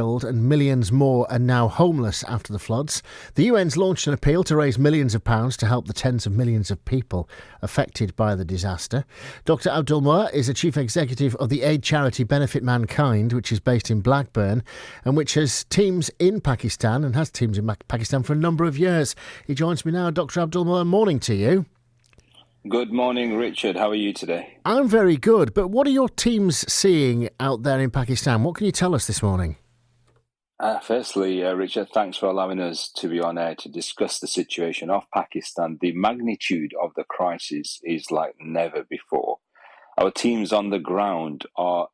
And millions more are now homeless after the floods. The UN's launched an appeal to raise millions of pounds to help the tens of millions of people affected by the disaster. Dr. Abdul Moa is the chief executive of the aid charity Benefit Mankind, which is based in Blackburn and which has teams in Pakistan and has teams in Pakistan for a number of years. He joins me now. Dr. Abdul Moa, morning to you. Good morning, Richard. How are you today? I'm very good, but what are your teams seeing out there in Pakistan? What can you tell us this morning? Firstly, Richard, thanks for allowing us to be on air to discuss the situation of Pakistan. The magnitude of the crisis is like never before. Our teams on the ground are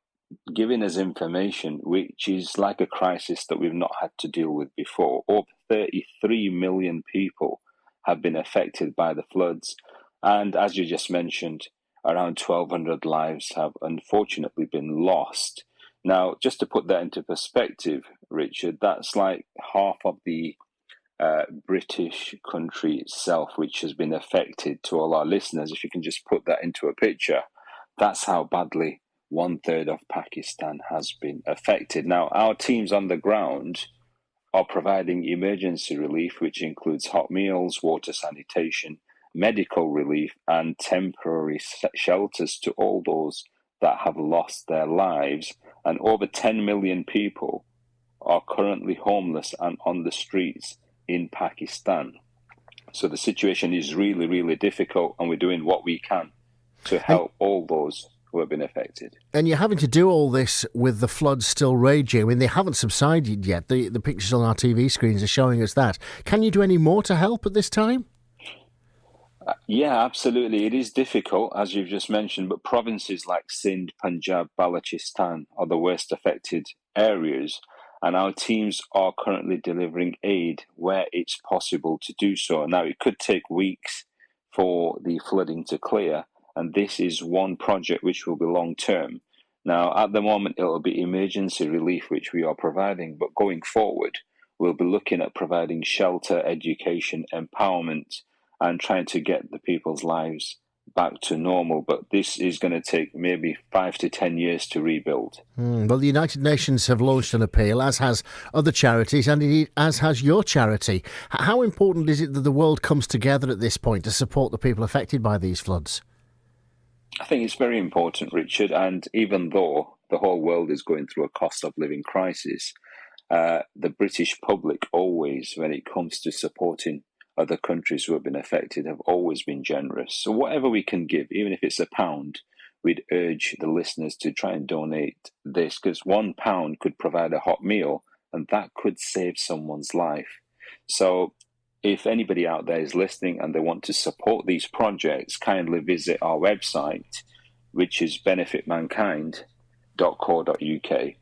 giving us information which is like a crisis that we've not had to deal with before. Over 33 million people have been affected by the floods. And as you just mentioned, around 1,200 lives have unfortunately been lost. Now, just to put that into perspective, Richard, that's like half of the British country itself, which has been affected. To all our listeners, if you can just put that into a picture, that's how badly 1/3 of Pakistan has been affected. Now, our teams on the ground are providing emergency relief, which includes hot meals, water sanitation, medical relief, and temporary shelters to all those that have lost their lives. And over 10 million people are currently homeless and on the streets in Pakistan. So the situation is really, really difficult, and we're doing what we can to help all those who have been affected. And you're having to do all this with the floods still raging. I mean, they haven't subsided yet. The pictures on our TV screens are showing us that. Can you do any more to help at this time? Yeah, absolutely. It is difficult, as you've just mentioned, but provinces like Sindh, Punjab, Balochistan are the worst affected areas, and our teams are currently delivering aid where it's possible to do so. Now, it could take weeks for the flooding to clear, and this is one project which will be long-term. Now, at the moment, it'll be emergency relief, which we are providing, but going forward, we'll be looking at providing shelter, education, empowerment, and trying to get the people's lives back to normal. But this is going to take maybe 5 to 10 years to rebuild. Well, the United Nations have launched an appeal, as has other charities, and indeed as has your charity. How important is it that the world comes together at this point to support the people affected by these floods? I think it's very important, Richard, and even though the whole world is going through a cost of living crisis, the British public always, when it comes to supporting other countries who have been affected, have always been generous. So whatever we can give, even if it's £1, we'd urge the listeners to try and donate this, because £1 could provide a hot meal, and that could save someone's life. So if anybody out there is listening and they want to support these projects, kindly visit our website, which is benefitmankind.co.uk.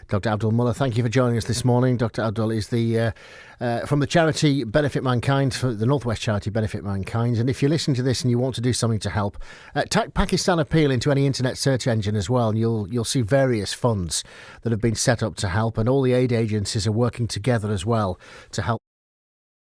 Dr. Abdul Moa, thank you for joining us this morning. Dr. Abdul is from the charity Benefit Mankind, for the Northwest charity Benefit Mankind. And if you listen to this and you want to do something to help, type Pakistan Appeal into any internet search engine as well, and you'll see various funds that have been set up to help. And all the aid agencies are working together as well to help.